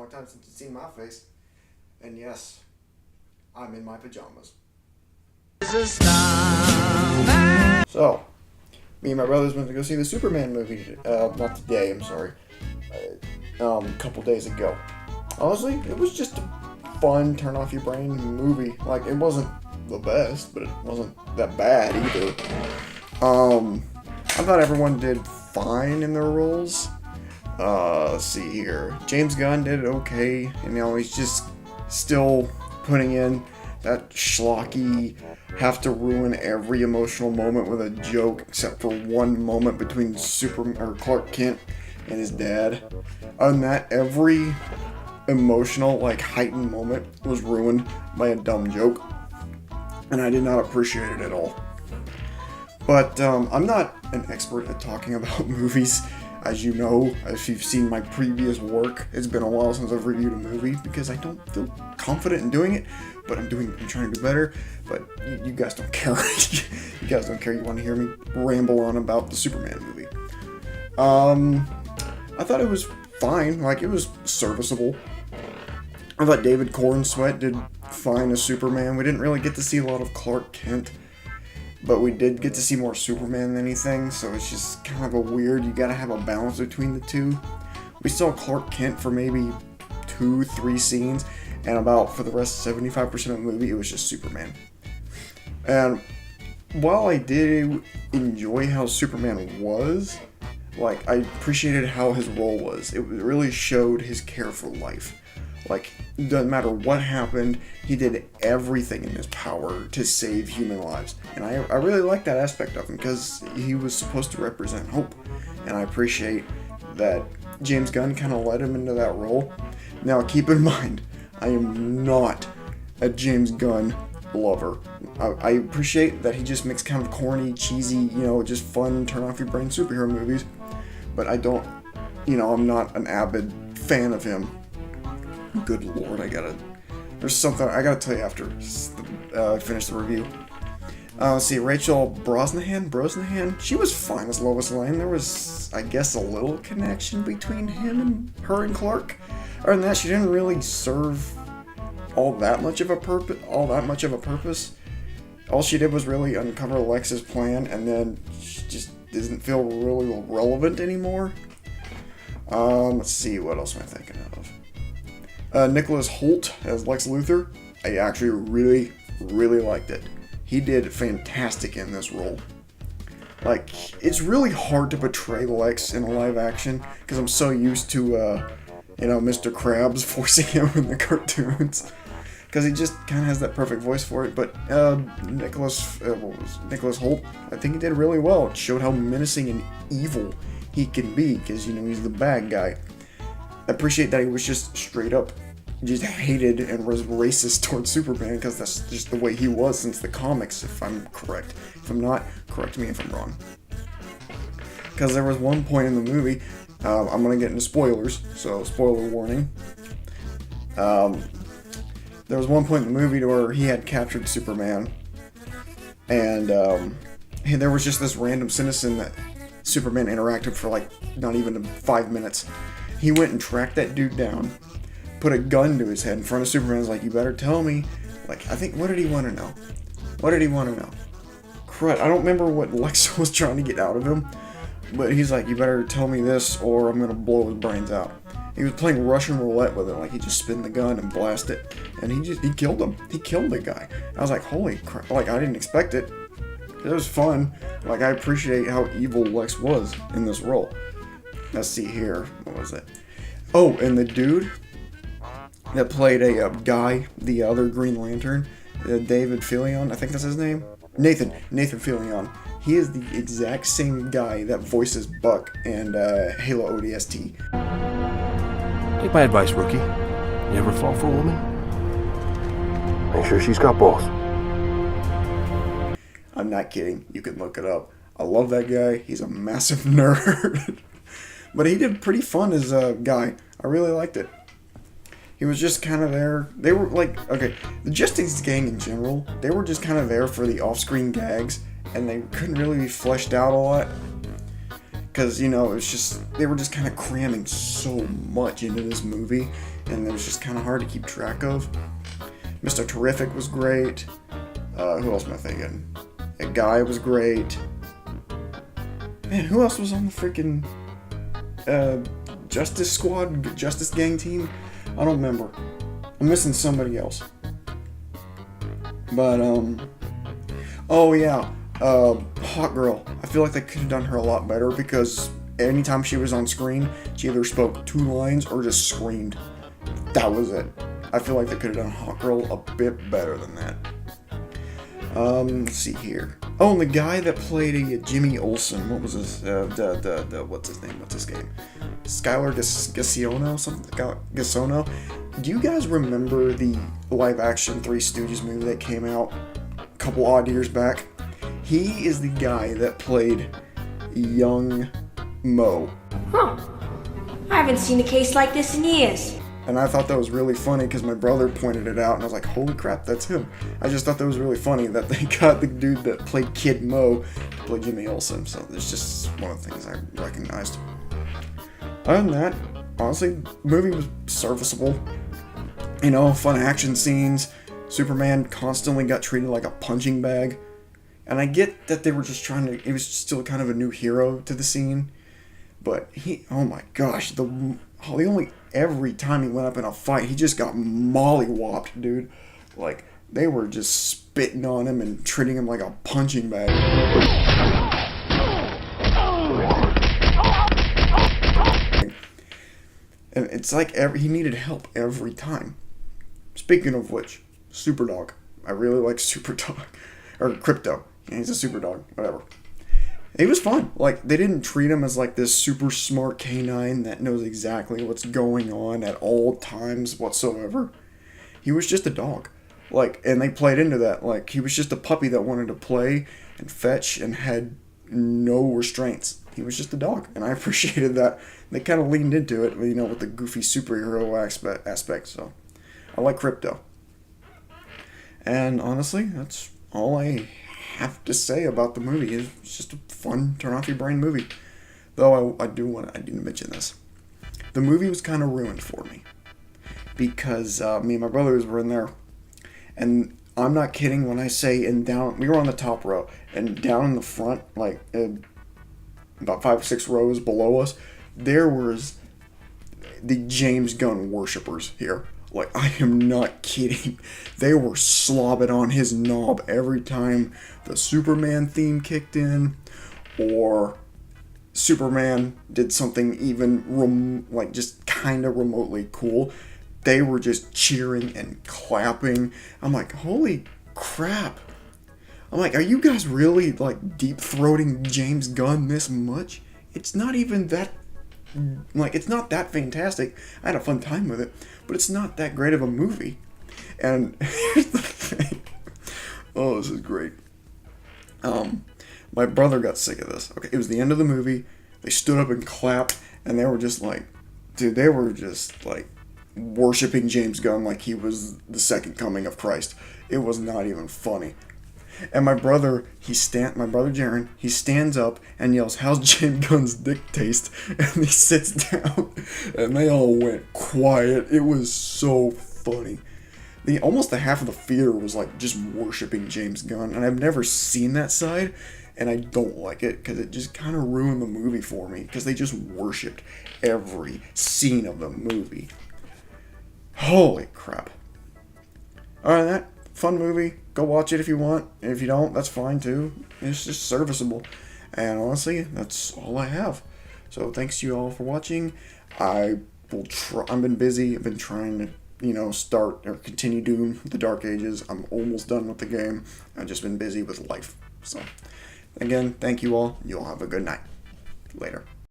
long time since you've seen my face. And yes, I'm in my pajamas. So, me and my brothers went to go see the Superman movie. Not today, I'm sorry. A couple days ago. Honestly, it was just a fun, turn off your brain movie. Like, it wasn't the best, but it wasn't that bad either. I thought everyone did fine in their roles. Let's see here. James Gunn did okay. He's just still putting in that schlocky, have to ruin every emotional moment with a joke, except for one moment between Clark Kent and his dad. Other than that, every emotional, heightened moment was ruined by a dumb joke, and I did not appreciate it at all. But I'm not an expert at talking about movies. As you know, if you've seen my previous work, it's been a while since I've reviewed a movie because I don't feel confident in doing it, but I'm trying to do better. But you guys don't care. You guys don't care. You want to hear me ramble on about the Superman movie. I thought it was fine. It was serviceable. I thought David Corenswet did fine as Superman. We didn't really get to see a lot of Clark Kent, but we did get to see more Superman than anything, so it's just kind of a weird, you gotta have a balance between the two. We saw Clark Kent for maybe 2-3 scenes, and for the rest, 75% of the movie, it was just Superman. And while I did enjoy how Superman was, I appreciated how his role was. It really showed his care for life. Doesn't matter what happened, he did everything in his power to save human lives. And I really like that aspect of him because he was supposed to represent hope. And I appreciate that James Gunn kind of led him into that role. Now, keep in mind, I am not a James Gunn lover. I appreciate that he just makes kind of corny, cheesy, just fun, turn off your brain superhero movies. But I don't, I'm not an avid fan of him. Good lord, there's something I gotta tell you after I finish the review. Let's see, Rachel Brosnahan, she was fine as Lois Lane. There was, I guess, a little connection between her and Clark. Other than that, she didn't really serve all that much of a purpose. All she did was really uncover Lex's plan, and then she just doesn't feel really relevant anymore. Let's see, what else am I thinking of? Nicholas Hoult as Lex Luthor. I actually really, really liked it. He did fantastic in this role. It's really hard to portray Lex in a live action because I'm so used to, Mr. Krabs voicing him in the cartoons. Because he just kind of has that perfect voice for it. But Nicholas Hoult, I think he did really well. It showed how menacing and evil he can be because, he's the bad guy. I appreciate that he was just straight up just hated and was racist towards Superman because that's just the way he was since the comics, if I'm correct. If I'm not, correct me if I'm wrong. Because there was one point in the movie, I'm going to get into spoilers, so spoiler warning. There was one point in the movie where he had captured Superman, and there was just this random citizen that Superman interacted for not even 5 minutes. He went and tracked that dude down, put a gun to his head in front of Superman. Was like, you better tell me. I think, what did he want to know? Crud, I don't remember what Lex was trying to get out of him, but he's like, you better tell me this or I'm going to blow his brains out. He was playing Russian roulette with it. He just spin the gun and blast it, and he killed him. He killed the guy. I was like, holy crap, I didn't expect it. It was fun. I appreciate how evil Lex was in this role. Let's see here. What was it? Oh, and the dude that played a guy, the other Green Lantern, David Fillion, I think that's his name? Nathan Fillion. He is the exact same guy that voices Buck and Halo ODST. Take my advice, rookie. You ever fall for a woman? Make sure she's got balls. I'm not kidding. You can look it up. I love that guy. He's a massive nerd. But he did pretty fun as a guy. I really liked it. He was just kind of there. They were the Justice Gang in general, they were just kind of there for the off-screen gags, and they couldn't really be fleshed out a lot. because, you know, it was just, they were just kind of cramming so much into this movie, and it was just kind of hard to keep track of. Mr. Terrific was great. Who else am I thinking? A Guy was great. Man, who else was on the freaking Justice Squad, Justice Gang team? I don't remember. I'm missing somebody else. But, oh yeah, Hot Girl. I feel like they could have done her a lot better, because anytime she was on screen, she either spoke 2 lines or just screamed. That was it. I feel like they could have done Hot Girl a bit better than that. Let's see here. Oh, and the guy that played Jimmy Olsen, what was his, what's his name? What's his game? Skylar Gisono, something, Gisono. Do you guys remember the live-action Three Stooges movie that came out a couple odd years back? He is the guy that played young Mo. Huh. I haven't seen a case like this in years. And I thought that was really funny because my brother pointed it out, and I was like, holy crap, that's him. I just thought that was really funny that they got the dude that played Kid Mo to play Jimmy Olsen. So it's just one of the things I recognized. Other than that, honestly, the movie was serviceable. You know, fun action scenes. Superman constantly got treated like a punching bag. And I get that they were just trying to, he was still kind of a new hero to the scene. But he, oh my gosh, every time he went up in a fight, he just got mollywopped, dude. Like, they were just spitting on him and treating him like a punching bag. And it's like he needed help every time. Speaking of which, Superdog. I really like Superdog. Or Krypto. Yeah, he's a Superdog, whatever. He was fun. Like, they didn't treat him as like this super smart canine that knows exactly what's going on at all times whatsoever. He was just a dog. Like, and they played into that. Like, he was just a puppy that wanted to play and fetch and had no restraints. He was just a dog, and I appreciated that. They kind of leaned into it, you know, with the goofy superhero aspect. So, I like Krypto. And honestly, that's all I have to say about the movie. It's just a fun, turn off your brain movie. Though I do need to mention this. The movie was kind of ruined for me because me and my brothers were in there, and I'm not kidding when I say we were on the top row, and down in the front, like about 5 or 6 rows below us, there was the James Gunn worshippers here. Like, I am not kidding. They were slobbing on his knob every time the Superman theme kicked in, or Superman did something even, just kind of remotely cool. They were just cheering and clapping. I'm like, holy crap. I'm like, are you guys really, like, deep-throating James Gunn this much? It's not even that, it's not that fantastic. I had a fun time with it, but it's not that great of a movie. And here's the thing. Oh, this is great. My brother got sick of this. Okay, it was the end of the movie. They stood up and clapped, and they were just like, dude, they were just, like, worshiping James Gunn like he was the second coming of Christ. It was not even funny. And my brother Jaron, he stands up and yells, "How's James Gunn's dick taste?" And he sits down, and they all went quiet. It was so funny. Almost the half of the theater was like just worshiping James Gunn, and I've never seen that side, and I don't like it because it just kind of ruined the movie for me because they just worshipped every scene of the movie. Holy crap. Alright, that fun movie. Go watch it if you want. And if you don't, that's fine too. It's just serviceable. And honestly, that's all I have. So thanks to you all for watching. I've been busy. I've been trying to, start or continue doing the Dark Ages. I'm almost done with the game. I've just been busy with life. So, again, thank you all. You all have a good night. Later.